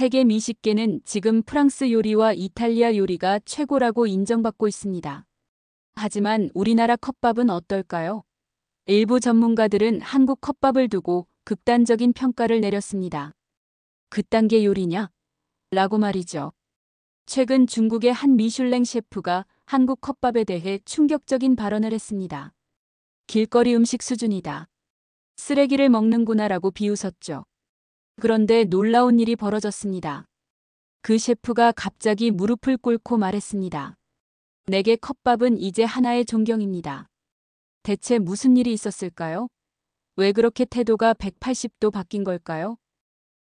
세계 미식계는 지금 프랑스 요리와 이탈리아 요리가 최고라고 인정받고 있습니다. 하지만 우리나라 컵밥은 어떨까요? 일부 전문가들은 한국 컵밥을 두고 극단적인 평가를 내렸습니다. 그딴 게 요리냐? 라고 말이죠. 최근 중국의 한 미슐랭 셰프가 한국 컵밥에 대해 충격적인 발언을 했습니다. 길거리 음식 수준이다. 쓰레기를 먹는구나라고 비웃었죠. 그런데 놀라운 일이 벌어졌습니다. 그 셰프가 갑자기 무릎을 꿇고 말했습니다. 내게 컵밥은 이제 하나의 존경입니다. 대체 무슨 일이 있었을까요? 왜 그렇게 태도가 180도 바뀐 걸까요?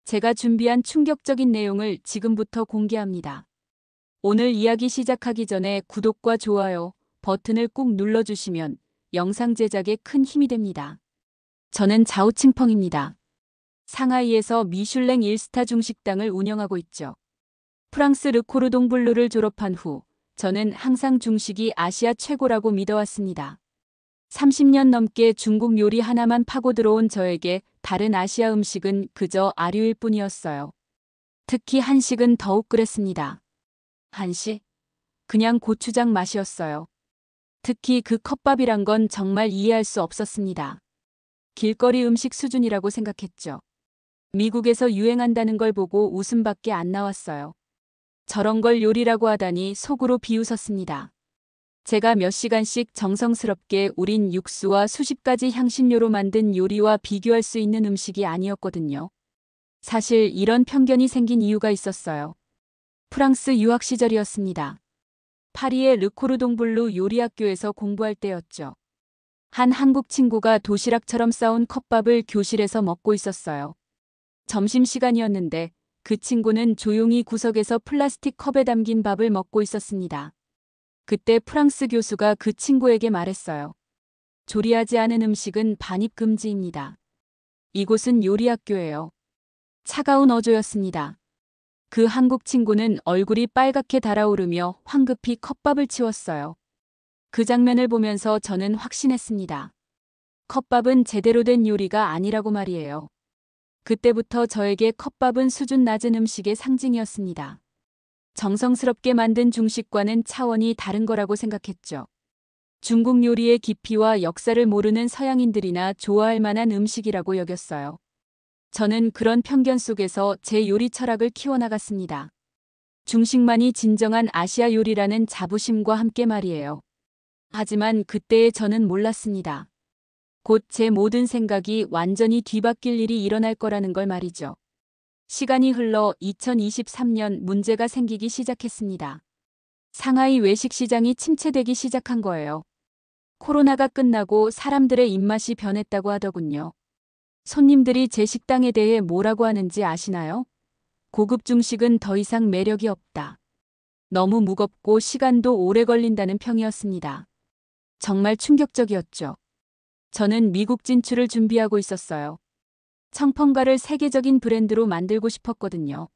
제가 준비한 충격적인 내용을 지금부터 공개합니다. 오늘 이야기 시작하기 전에 구독과 좋아요 버튼을 꾹 눌러주시면 영상 제작에 큰 힘이 됩니다. 저는 자오칭펑입니다. 상하이에서 미슐랭 1스타 중식당을 운영하고 있죠. 프랑스 르코르동 블루를 졸업한 후 저는 항상 중식이 아시아 최고라고 믿어왔습니다. 30년 넘게 중국 요리 하나만 파고 들어온 저에게 다른 아시아 음식은 그저 아류일 뿐이었어요. 특히 한식은 더욱 그랬습니다. 한식? 그냥 고추장 맛이었어요. 특히 그 컵밥이란 건 정말 이해할 수 없었습니다. 길거리 음식 수준이라고 생각했죠. 미국에서 유행한다는 걸 보고 웃음밖에 안 나왔어요. 저런 걸 요리라고 하다니 속으로 비웃었습니다. 제가 몇 시간씩 정성스럽게 우린 육수와 수십 가지 향신료로 만든 요리와 비교할 수 있는 음식이 아니었거든요. 사실 이런 편견이 생긴 이유가 있었어요. 프랑스 유학 시절이었습니다. 파리의 르코르동 블루 요리학교에서 공부할 때였죠. 한 한국 친구가 도시락처럼 싸온 컵밥을 교실에서 먹고 있었어요. 점심시간이었는데 그 친구는 조용히 구석에서 플라스틱 컵에 담긴 밥을 먹고 있었습니다. 그때 프랑스 교수가 그 친구에게 말했어요. 조리하지 않은 음식은 반입 금지입니다. 이곳은 요리학교예요. 차가운 어조였습니다. 그 한국 친구는 얼굴이 빨갛게 달아오르며 황급히 컵밥을 치웠어요. 그 장면을 보면서 저는 확신했습니다. 컵밥은 제대로 된 요리가 아니라고 말이에요. 그때부터 저에게 컵밥은 수준 낮은 음식의 상징이었습니다. 정성스럽게 만든 중식과는 차원이 다른 거라고 생각했죠. 중국 요리의 깊이와 역사를 모르는 서양인들이나 좋아할 만한 음식이라고 여겼어요. 저는 그런 편견 속에서 제 요리 철학을 키워나갔습니다. 중식만이 진정한 아시아 요리라는 자부심과 함께 말이에요. 하지만 그때의 저는 몰랐습니다. 곧 제 모든 생각이 완전히 뒤바뀔 일이 일어날 거라는 걸 말이죠. 시간이 흘러 2023년 문제가 생기기 시작했습니다. 상하이 외식 시장이 침체되기 시작한 거예요. 코로나가 끝나고 사람들의 입맛이 변했다고 하더군요. 손님들이 제 식당에 대해 뭐라고 하는지 아시나요? 고급 중식은 더 이상 매력이 없다. 너무 무겁고 시간도 오래 걸린다는 평이었습니다. 정말 충격적이었죠. 저는 미국 진출을 준비하고 있었어요. 청펑가를 세계적인 브랜드로 만들고 싶었거든요.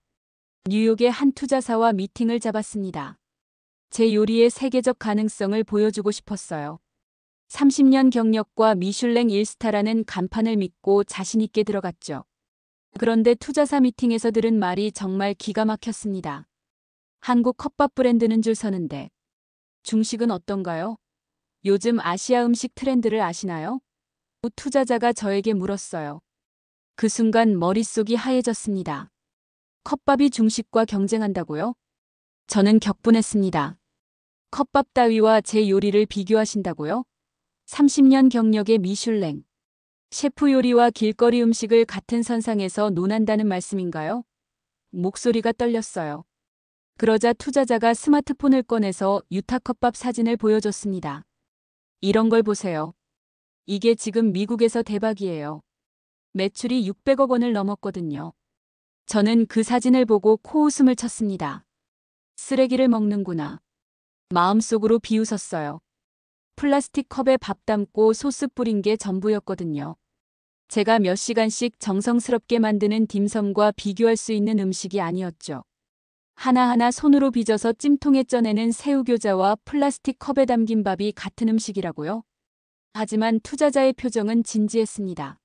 뉴욕의 한 투자사와 미팅을 잡았습니다. 제 요리의 세계적 가능성을 보여주고 싶었어요. 30년 경력과 미슐랭 1스타라는 간판을 믿고 자신있게 들어갔죠. 그런데 투자사 미팅에서 들은 말이 정말 기가 막혔습니다. 한국 컵밥 브랜드는 줄 서는데 중식은 어떤가요? 요즘 아시아 음식 트렌드를 아시나요? 투자자가 저에게 물었어요. 그 순간 머릿속이 하얘졌습니다. 컵밥이 중식과 경쟁한다고요? 저는 격분했습니다. 컵밥 따위와 제 요리를 비교하신다고요? 30년 경력의 미슐랭. 셰프 요리와 길거리 음식을 같은 선상에서 논한다는 말씀인가요? 목소리가 떨렸어요. 그러자 투자자가 스마트폰을 꺼내서 유타 컵밥 사진을 보여줬습니다. 이런 걸 보세요. 이게 지금 미국에서 대박이에요. 매출이 600억 원을 넘었거든요. 저는 그 사진을 보고 코웃음을 쳤습니다. 쓰레기를 먹는구나. 마음속으로 비웃었어요. 플라스틱 컵에 밥 담고 소스 뿌린 게 전부였거든요. 제가 몇 시간씩 정성스럽게 만드는 딤섬과 비교할 수 있는 음식이 아니었죠. 하나하나 손으로 빚어서 찜통에 쪄내는 새우교자와 플라스틱 컵에 담긴 밥이 같은 음식이라고요? 하지만 투자자의 표정은 진지했습니다.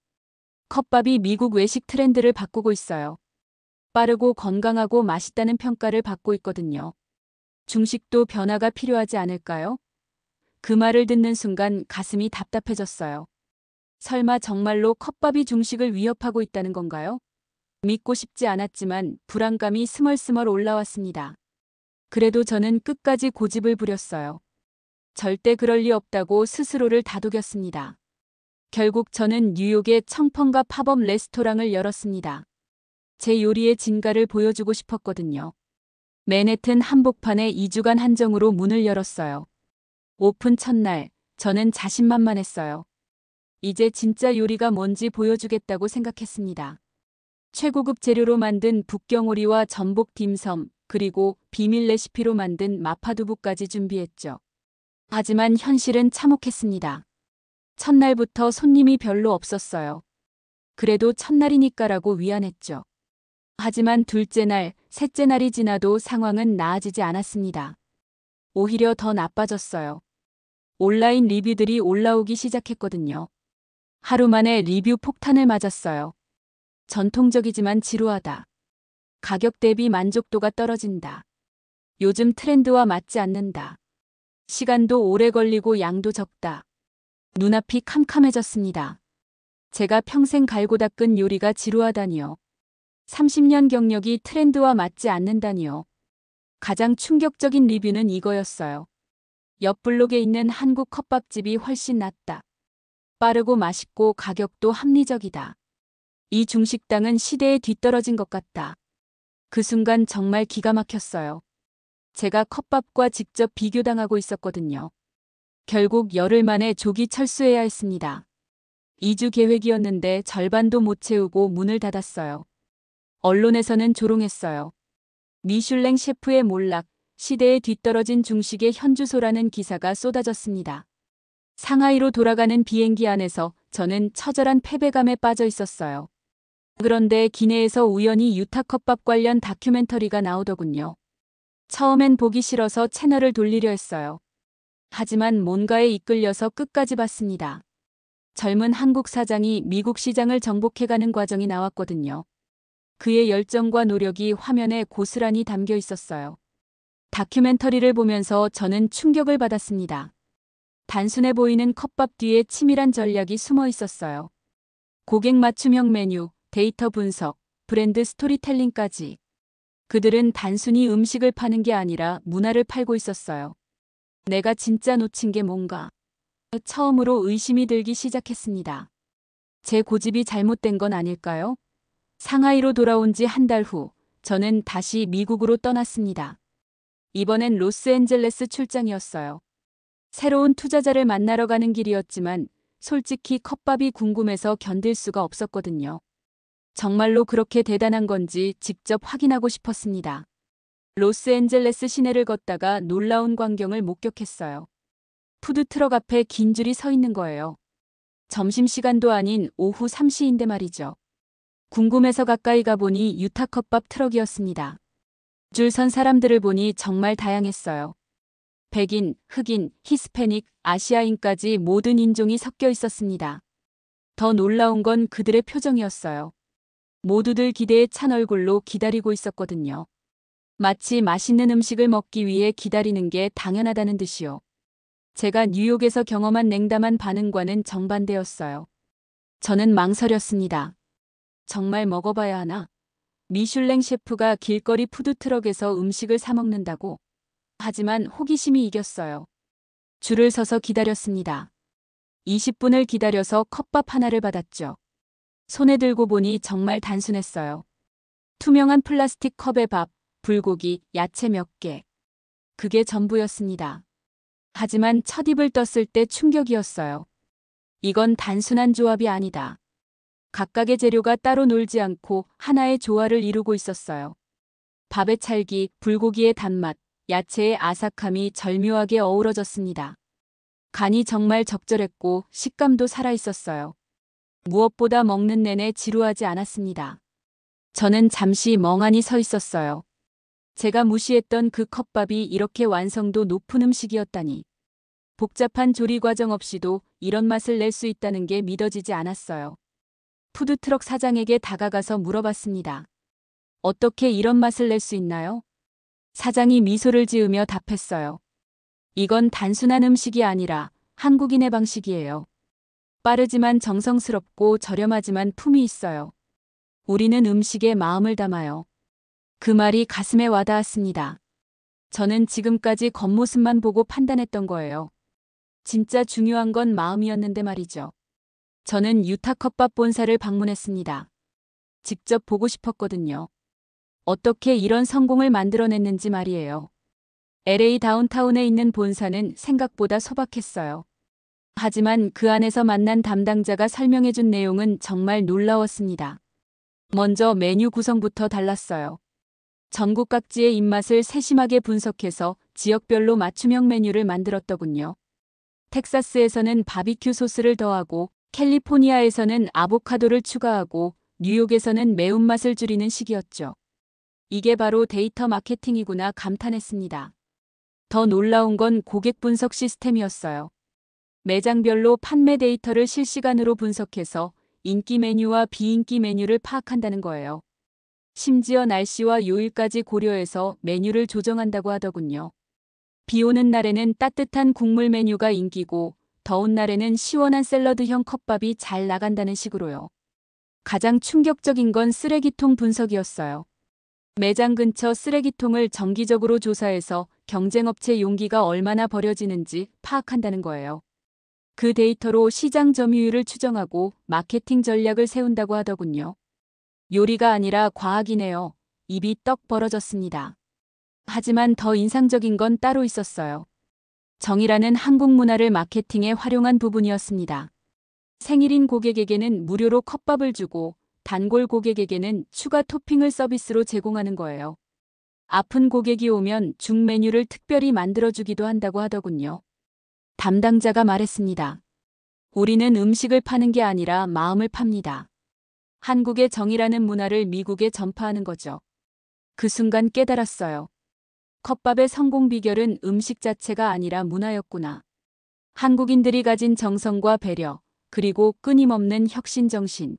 컵밥이 미국 외식 트렌드를 바꾸고 있어요. 빠르고 건강하고 맛있다는 평가를 받고 있거든요. 중식도 변화가 필요하지 않을까요? 그 말을 듣는 순간 가슴이 답답해졌어요. 설마 정말로 컵밥이 중식을 위협하고 있다는 건가요? 믿고 싶지 않았지만 불안감이 스멀스멀 올라왔습니다. 그래도 저는 끝까지 고집을 부렸어요. 절대 그럴 리 없다고 스스로를 다독였습니다. 결국 저는 뉴욕의 청평가 팝업 레스토랑을 열었습니다. 제 요리의 진가를 보여주고 싶었거든요. 맨해튼 한복판에 2주간 한정으로 문을 열었어요. 오픈 첫날, 저는 자신만만했어요. 이제 진짜 요리가 뭔지 보여주겠다고 생각했습니다. 최고급 재료로 만든 북경오리와 전복 딤섬, 그리고 비밀 레시피로 만든 마파두부까지 준비했죠. 하지만 현실은 참혹했습니다. 첫날부터 손님이 별로 없었어요. 그래도 첫날이니까라고 위안했죠. 하지만 둘째 날, 셋째 날이 지나도 상황은 나아지지 않았습니다. 오히려 더 나빠졌어요. 온라인 리뷰들이 올라오기 시작했거든요. 하루 만에 리뷰 폭탄을 맞았어요. 전통적이지만 지루하다. 가격 대비 만족도가 떨어진다. 요즘 트렌드와 맞지 않는다. 시간도 오래 걸리고 양도 적다. 눈앞이 캄캄해졌습니다. 제가 평생 갈고 닦은 요리가 지루하다니요. 30년 경력이 트렌드와 맞지 않는다니요. 가장 충격적인 리뷰는 이거였어요. 옆 블록에 있는 한국 컵밥집이 훨씬 낫다. 빠르고 맛있고 가격도 합리적이다. 이 중식당은 시대에 뒤떨어진 것 같다. 그 순간 정말 기가 막혔어요. 제가 컵밥과 직접 비교당하고 있었거든요. 결국 열흘 만에 조기 철수해야 했습니다. 2주 계획이었는데 절반도 못 채우고 문을 닫았어요. 언론에서는 조롱했어요. 미슐랭 셰프의 몰락, 시대에 뒤떨어진 중식의 현주소라는 기사가 쏟아졌습니다. 상하이로 돌아가는 비행기 안에서 저는 처절한 패배감에 빠져 있었어요. 그런데 기내에서 우연히 유타 컵밥 관련 다큐멘터리가 나오더군요. 처음엔 보기 싫어서 채널을 돌리려 했어요. 하지만 뭔가에 이끌려서 끝까지 봤습니다. 젊은 한국 사장이 미국 시장을 정복해가는 과정이 나왔거든요. 그의 열정과 노력이 화면에 고스란히 담겨 있었어요. 다큐멘터리를 보면서 저는 충격을 받았습니다. 단순해 보이는 컵밥 뒤에 치밀한 전략이 숨어 있었어요. 고객 맞춤형 메뉴, 데이터 분석, 브랜드 스토리텔링까지. 그들은 단순히 음식을 파는 게 아니라 문화를 팔고 있었어요. 내가 진짜 놓친 게 뭔가. 처음으로 의심이 들기 시작했습니다. 제 고집이 잘못된 건 아닐까요? 상하이로 돌아온 지 한 달 후, 저는 다시 미국으로 떠났습니다. 이번엔 로스앤젤레스 출장이었어요. 새로운 투자자를 만나러 가는 길이었지만 솔직히 컵밥이 궁금해서 견딜 수가 없었거든요. 정말로 그렇게 대단한 건지 직접 확인하고 싶었습니다. 로스앤젤레스 시내를 걷다가 놀라운 광경을 목격했어요. 푸드트럭 앞에 긴 줄이 서 있는 거예요. 점심시간도 아닌 오후 3시인데 말이죠. 궁금해서 가까이 가보니 유타 컵밥 트럭이었습니다. 줄 선 사람들을 보니 정말 다양했어요. 백인, 흑인, 히스패닉, 아시아인까지 모든 인종이 섞여 있었습니다. 더 놀라운 건 그들의 표정이었어요. 모두들 기대에 찬 얼굴로 기다리고 있었거든요. 마치 맛있는 음식을 먹기 위해 기다리는 게 당연하다는 듯이요. 제가 뉴욕에서 경험한 냉담한 반응과는 정반대였어요. 저는 망설였습니다. 정말 먹어봐야 하나? 미슐랭 셰프가 길거리 푸드트럭에서 음식을 사 먹는다고? 하지만 호기심이 이겼어요. 줄을 서서 기다렸습니다. 20분을 기다려서 컵밥 하나를 받았죠. 손에 들고 보니 정말 단순했어요. 투명한 플라스틱 컵에 밥, 불고기, 야채 몇 개. 그게 전부였습니다. 하지만 첫 입을 떴을 때 충격이었어요. 이건 단순한 조합이 아니다. 각각의 재료가 따로 놀지 않고 하나의 조화를 이루고 있었어요. 밥의 찰기, 불고기의 단맛, 야채의 아삭함이 절묘하게 어우러졌습니다. 간이 정말 적절했고 식감도 살아있었어요. 무엇보다 먹는 내내 지루하지 않았습니다. 저는 잠시 멍하니 서 있었어요. 제가 무시했던 그 컵밥이 이렇게 완성도 높은 음식이었다니. 복잡한 조리 과정 없이도 이런 맛을 낼 수 있다는 게 믿어지지 않았어요. 푸드트럭 사장에게 다가가서 물어봤습니다. 어떻게 이런 맛을 낼 수 있나요? 사장이 미소를 지으며 답했어요. 이건 단순한 음식이 아니라 한국인의 방식이에요. 빠르지만 정성스럽고 저렴하지만 품이 있어요. 우리는 음식에 마음을 담아요. 그 말이 가슴에 와닿았습니다. 저는 지금까지 겉모습만 보고 판단했던 거예요. 진짜 중요한 건 마음이었는데 말이죠. 저는 유타 컵밥 본사를 방문했습니다. 직접 보고 싶었거든요. 어떻게 이런 성공을 만들어냈는지 말이에요. LA 다운타운에 있는 본사는 생각보다 소박했어요. 하지만 그 안에서 만난 담당자가 설명해준 내용은 정말 놀라웠습니다. 먼저 메뉴 구성부터 달랐어요. 전국 각지의 입맛을 세심하게 분석해서 지역별로 맞춤형 메뉴를 만들었더군요. 텍사스에서는 바비큐 소스를 더하고 캘리포니아에서는 아보카도를 추가하고 뉴욕에서는 매운맛을 줄이는 식이었죠. 이게 바로 데이터 마케팅이구나 감탄했습니다. 더 놀라운 건 고객 분석 시스템이었어요. 매장별로 판매 데이터를 실시간으로 분석해서 인기 메뉴와 비인기 메뉴를 파악한다는 거예요. 심지어 날씨와 요일까지 고려해서 메뉴를 조정한다고 하더군요. 비 오는 날에는 따뜻한 국물 메뉴가 인기고 더운 날에는 시원한 샐러드형 컵밥이 잘 나간다는 식으로요. 가장 충격적인 건 쓰레기통 분석이었어요. 매장 근처 쓰레기통을 정기적으로 조사해서 경쟁업체 용기가 얼마나 버려지는지 파악한다는 거예요. 그 데이터로 시장 점유율을 추정하고 마케팅 전략을 세운다고 하더군요. 요리가 아니라 과학이네요. 입이 떡 벌어졌습니다. 하지만 더 인상적인 건 따로 있었어요. 정이라는 한국 문화를 마케팅에 활용한 부분이었습니다. 생일인 고객에게는 무료로 컵밥을 주고 단골 고객에게는 추가 토핑을 서비스로 제공하는 거예요. 아픈 고객이 오면 중 메뉴를 특별히 만들어주기도 한다고 하더군요. 담당자가 말했습니다. 우리는 음식을 파는 게 아니라 마음을 팝니다. 한국의 정이라는 문화를 미국에 전파하는 거죠. 그 순간 깨달았어요. 컵밥의 성공 비결은 음식 자체가 아니라 문화였구나. 한국인들이 가진 정성과 배려, 그리고 끊임없는 혁신 정신.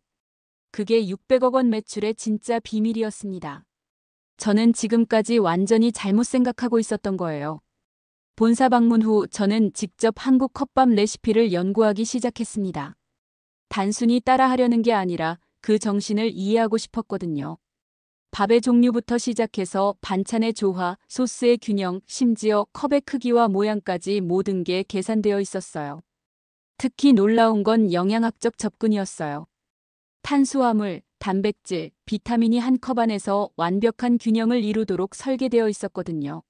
그게 600억 원 매출의 진짜 비밀이었습니다. 저는 지금까지 완전히 잘못 생각하고 있었던 거예요. 본사 방문 후 저는 직접 한국 컵밥 레시피를 연구하기 시작했습니다. 단순히 따라하려는 게 아니라 그 정신을 이해하고 싶었거든요. 밥의 종류부터 시작해서 반찬의 조화, 소스의 균형, 심지어 컵의 크기와 모양까지 모든 게 계산되어 있었어요. 특히 놀라운 건 영양학적 접근이었어요. 탄수화물, 단백질, 비타민이 한 컵 안에서 완벽한 균형을 이루도록 설계되어 있었거든요.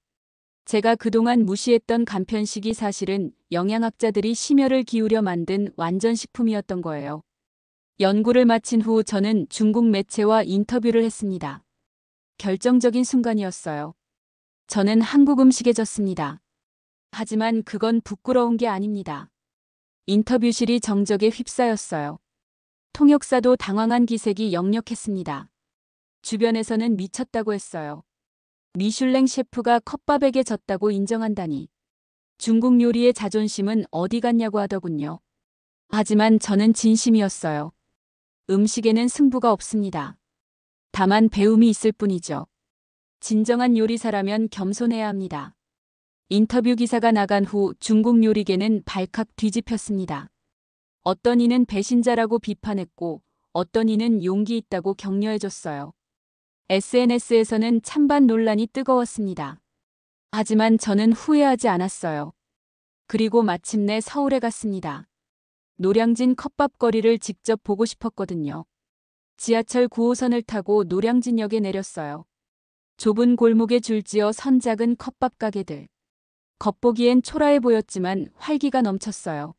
제가 그동안 무시했던 간편식이 사실은 영양학자들이 심혈을 기울여 만든 완전 식품이었던 거예요. 연구를 마친 후 저는 중국 매체와 인터뷰를 했습니다. 결정적인 순간이었어요. 저는 한국 음식에 졌습니다. 하지만 그건 부끄러운 게 아닙니다. 인터뷰실이 정적에 휩싸였어요. 통역사도 당황한 기색이 역력했습니다. 주변에서는 미쳤다고 했어요. 미슐랭 셰프가 컵밥에게 졌다고 인정한다니. 중국 요리의 자존심은 어디 갔냐고 하더군요. 하지만 저는 진심이었어요. 음식에는 승부가 없습니다. 다만 배움이 있을 뿐이죠. 진정한 요리사라면 겸손해야 합니다. 인터뷰 기사가 나간 후 중국 요리계는 발칵 뒤집혔습니다. 어떤 이는 배신자라고 비판했고 어떤 이는 용기 있다고 격려해줬어요. SNS에서는 찬반 논란이 뜨거웠습니다. 하지만 저는 후회하지 않았어요. 그리고 마침내 서울에 갔습니다. 노량진 컵밥거리를 직접 보고 싶었거든요. 지하철 9호선을 타고 노량진역에 내렸어요. 좁은 골목에 줄지어 선 작은 컵밥 가게들. 겉보기엔 초라해 보였지만 활기가 넘쳤어요.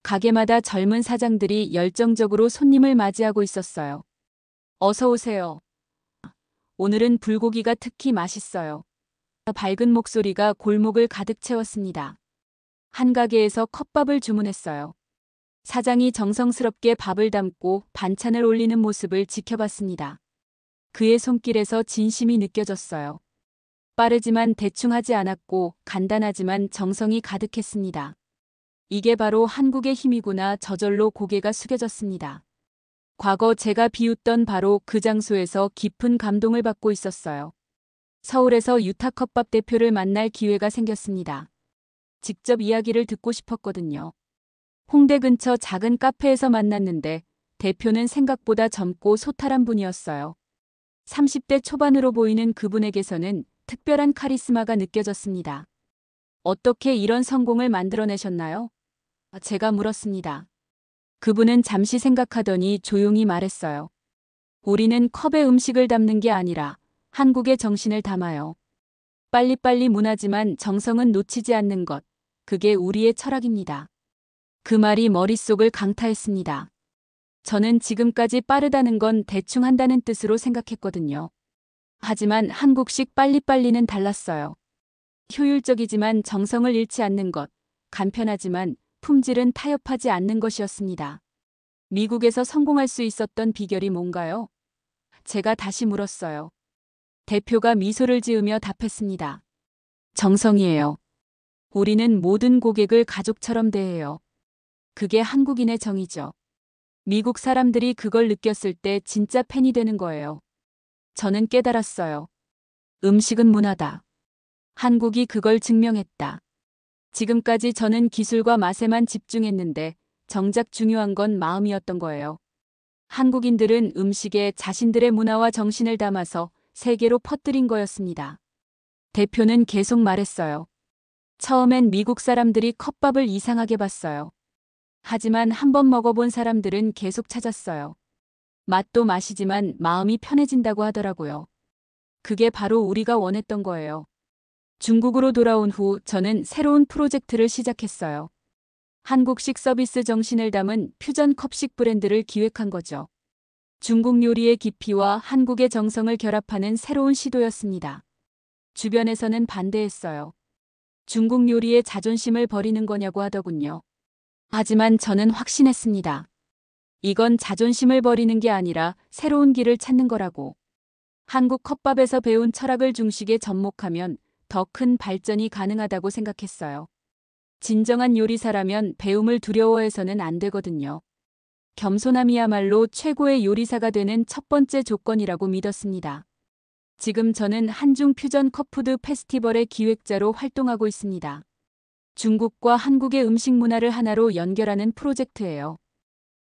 가게마다 젊은 사장들이 열정적으로 손님을 맞이하고 있었어요. 어서 오세요. 오늘은 불고기가 특히 맛있어요. 밝은 목소리가 골목을 가득 채웠습니다. 한 가게에서 컵밥을 주문했어요. 사장이 정성스럽게 밥을 담고 반찬을 올리는 모습을 지켜봤습니다. 그의 손길에서 진심이 느껴졌어요. 빠르지만 대충 하지 않았고 간단하지만 정성이 가득했습니다. 이게 바로 한국의 힘이구나. 저절로 고개가 숙여졌습니다. 과거 제가 비웃던 바로 그 장소에서 깊은 감동을 받고 있었어요. 서울에서 유타컵밥 대표를 만날 기회가 생겼습니다. 직접 이야기를 듣고 싶었거든요. 홍대 근처 작은 카페에서 만났는데 대표는 생각보다 젊고 소탈한 분이었어요. 30대 초반으로 보이는 그분에게서는 특별한 카리스마가 느껴졌습니다. 어떻게 이런 성공을 만들어내셨나요? 제가 물었습니다. 그분은 잠시 생각하더니 조용히 말했어요. 우리는 컵에 음식을 담는 게 아니라 한국의 정신을 담아요. 빨리빨리 문화지만 정성은 놓치지 않는 것. 그게 우리의 철학입니다. 그 말이 머릿속을 강타했습니다. 저는 지금까지 빠르다는 건 대충 한다는 뜻으로 생각했거든요. 하지만 한국식 빨리빨리는 달랐어요. 효율적이지만 정성을 잃지 않는 것, 간편하지만 품질은 타협하지 않는 것이었습니다. 미국에서 성공할 수 있었던 비결이 뭔가요? 제가 다시 물었어요. 대표가 미소를 지으며 답했습니다. 정성이에요. 우리는 모든 고객을 가족처럼 대해요. 그게 한국인의 정이죠. 미국 사람들이 그걸 느꼈을 때 진짜 팬이 되는 거예요. 저는 깨달았어요. 음식은 문화다. 한국이 그걸 증명했다. 지금까지 저는 기술과 맛에만 집중했는데 정작 중요한 건 마음이었던 거예요. 한국인들은 음식에 자신들의 문화와 정신을 담아서 세계로 퍼뜨린 거였습니다. 대표는 계속 말했어요. 처음엔 미국 사람들이 컵밥을 이상하게 봤어요. 하지만 한번 먹어본 사람들은 계속 찾았어요. 맛도 맛이지만 마음이 편해진다고 하더라고요. 그게 바로 우리가 원했던 거예요. 중국으로 돌아온 후 저는 새로운 프로젝트를 시작했어요. 한국식 서비스 정신을 담은 퓨전 컵식 브랜드를 기획한 거죠. 중국 요리의 깊이와 한국의 정성을 결합하는 새로운 시도였습니다. 주변에서는 반대했어요. 중국 요리의 자존심을 버리는 거냐고 하더군요. 하지만 저는 확신했습니다. 이건 자존심을 버리는 게 아니라 새로운 길을 찾는 거라고. 한국 컵밥에서 배운 철학을 중식에 접목하면 더 큰 발전이 가능하다고 생각했어요. 진정한 요리사라면 배움을 두려워해서는 안 되거든요. 겸손함이야말로 최고의 요리사가 되는 첫 번째 조건이라고 믿었습니다. 지금 저는 한중 퓨전 컵푸드 페스티벌의 기획자로 활동하고 있습니다. 중국과 한국의 음식 문화를 하나로 연결하는 프로젝트예요.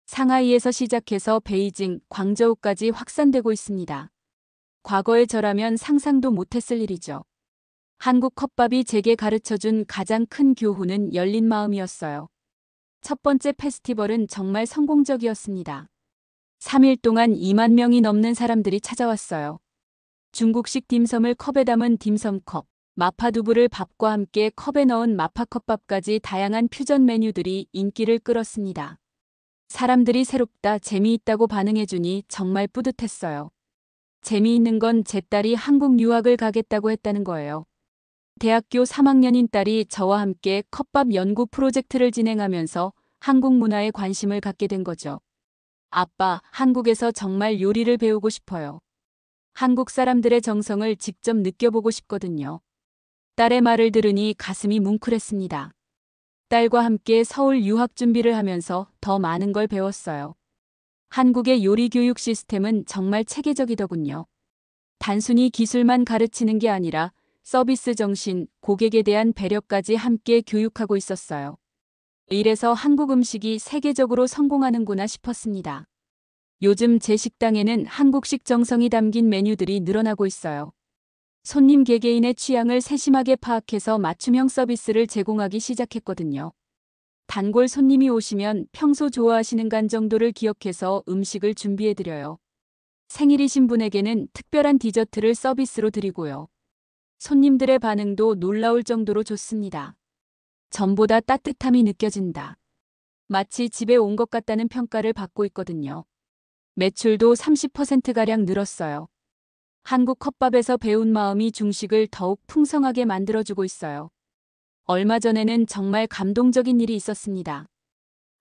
상하이에서 시작해서 베이징, 광저우까지 확산되고 있습니다. 과거의 저라면 상상도 못했을 일이죠. 한국 컵밥이 제게 가르쳐준 가장 큰 교훈은 열린 마음이었어요. 첫 번째 페스티벌은 정말 성공적이었습니다. 3일 동안 2만 명이 넘는 사람들이 찾아왔어요. 중국식 딤섬을 컵에 담은 딤섬컵, 마파두부를 밥과 함께 컵에 넣은 마파컵밥까지 다양한 퓨전 메뉴들이 인기를 끌었습니다. 사람들이 새롭다, 재미있다고 반응해주니 정말 뿌듯했어요. 재미있는 건 제 딸이 한국 유학을 가겠다고 했다는 거예요. 대학교 3학년인 딸이 저와 함께 컵밥 연구 프로젝트를 진행하면서 한국 문화에 관심을 갖게 된 거죠. 아빠, 한국에서 정말 요리를 배우고 싶어요. 한국 사람들의 정성을 직접 느껴보고 싶거든요. 딸의 말을 들으니 가슴이 뭉클했습니다. 딸과 함께 서울 유학 준비를 하면서 더 많은 걸 배웠어요. 한국의 요리 교육 시스템은 정말 체계적이더군요. 단순히 기술만 가르치는 게 아니라 서비스 정신, 고객에 대한 배려까지 함께 교육하고 있었어요. 이래서 한국 음식이 세계적으로 성공하는구나 싶었습니다. 요즘 제 식당에는 한국식 정성이 담긴 메뉴들이 늘어나고 있어요. 손님 개개인의 취향을 세심하게 파악해서 맞춤형 서비스를 제공하기 시작했거든요. 단골 손님이 오시면 평소 좋아하시는 간 정도를 기억해서 음식을 준비해드려요. 생일이신 분에게는 특별한 디저트를 서비스로 드리고요. 손님들의 반응도 놀라울 정도로 좋습니다. 전보다 따뜻함이 느껴진다. 마치 집에 온 것 같다는 평가를 받고 있거든요. 매출도 30%가량 늘었어요. 한국 컵밥에서 배운 마음이 중식을 더욱 풍성하게 만들어주고 있어요. 얼마 전에는 정말 감동적인 일이 있었습니다.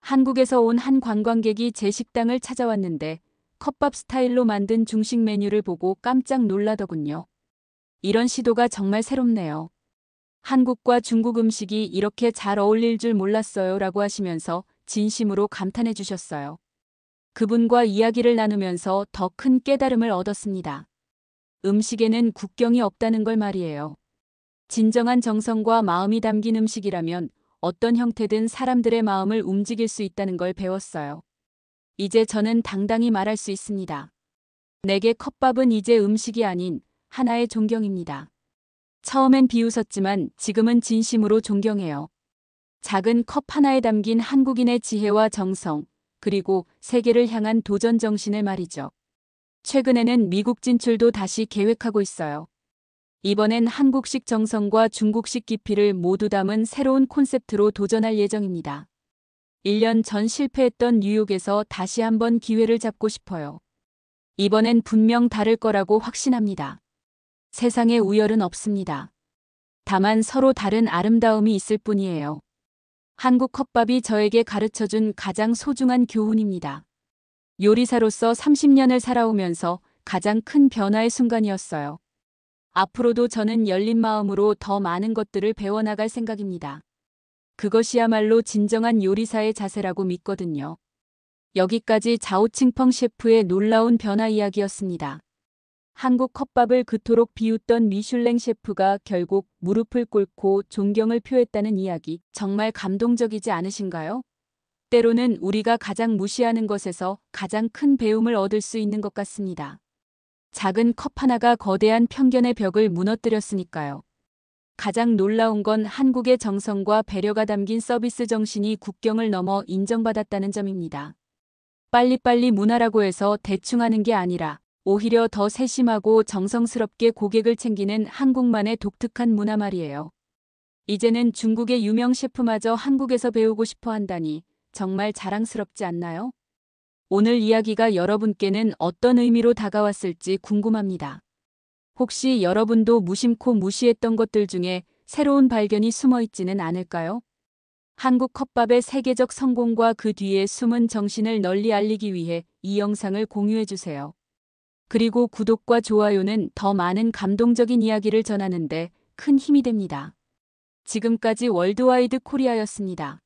한국에서 온 한 관광객이 제 식당을 찾아왔는데 컵밥 스타일로 만든 중식 메뉴를 보고 깜짝 놀라더군요. 이런 시도가 정말 새롭네요. 한국과 중국 음식이 이렇게 잘 어울릴 줄 몰랐어요 라고 하시면서 진심으로 감탄해 주셨어요. 그분과 이야기를 나누면서 더 큰 깨달음을 얻었습니다. 음식에는 국경이 없다는 걸 말이에요. 진정한 정성과 마음이 담긴 음식이라면 어떤 형태든 사람들의 마음을 움직일 수 있다는 걸 배웠어요. 이제 저는 당당히 말할 수 있습니다. 내게 컵밥은 이제 음식이 아닌 하나의 존경입니다. 처음엔 비웃었지만 지금은 진심으로 존경해요. 작은 컵 하나에 담긴 한국인의 지혜와 정성, 그리고 세계를 향한 도전 정신을 말이죠. 최근에는 미국 진출도 다시 계획하고 있어요. 이번엔 한국식 정성과 중국식 깊이를 모두 담은 새로운 콘셉트로 도전할 예정입니다. 1년 전 실패했던 뉴욕에서 다시 한번 기회를 잡고 싶어요. 이번엔 분명 다를 거라고 확신합니다. 세상에 우열은 없습니다. 다만 서로 다른 아름다움이 있을 뿐이에요. 한국 컵밥이 저에게 가르쳐준 가장 소중한 교훈입니다. 요리사로서 30년을 살아오면서 가장 큰 변화의 순간이었어요. 앞으로도 저는 열린 마음으로 더 많은 것들을 배워나갈 생각입니다. 그것이야말로 진정한 요리사의 자세라고 믿거든요. 여기까지 자오칭펑 셰프의 놀라운 변화 이야기였습니다. 한국 컵밥을 그토록 비웃던 미슐랭 셰프가 결국 무릎을 꿇고 존경을 표했다는 이야기, 정말 감동적이지 않으신가요? 때로는 우리가 가장 무시하는 것에서 가장 큰 배움을 얻을 수 있는 것 같습니다. 작은 컵 하나가 거대한 편견의 벽을 무너뜨렸으니까요. 가장 놀라운 건 한국의 정성과 배려가 담긴 서비스 정신이 국경을 넘어 인정받았다는 점입니다. 빨리빨리 문화라고 해서 대충 하는 게 아니라 오히려 더 세심하고 정성스럽게 고객을 챙기는 한국만의 독특한 문화 말이에요. 이제는 중국의 유명 셰프마저 한국에서 배우고 싶어 한다니 정말 자랑스럽지 않나요? 오늘 이야기가 여러분께는 어떤 의미로 다가왔을지 궁금합니다. 혹시 여러분도 무심코 무시했던 것들 중에 새로운 발견이 숨어 있지는 않을까요? 한국 컵밥의 세계적 성공과 그 뒤에 숨은 정신을 널리 알리기 위해 이 영상을 공유해주세요. 그리고 구독과 좋아요는 더 많은 감동적인 이야기를 전하는데 큰 힘이 됩니다. 지금까지 월드와이드 코리아였습니다.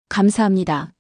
감사합니다.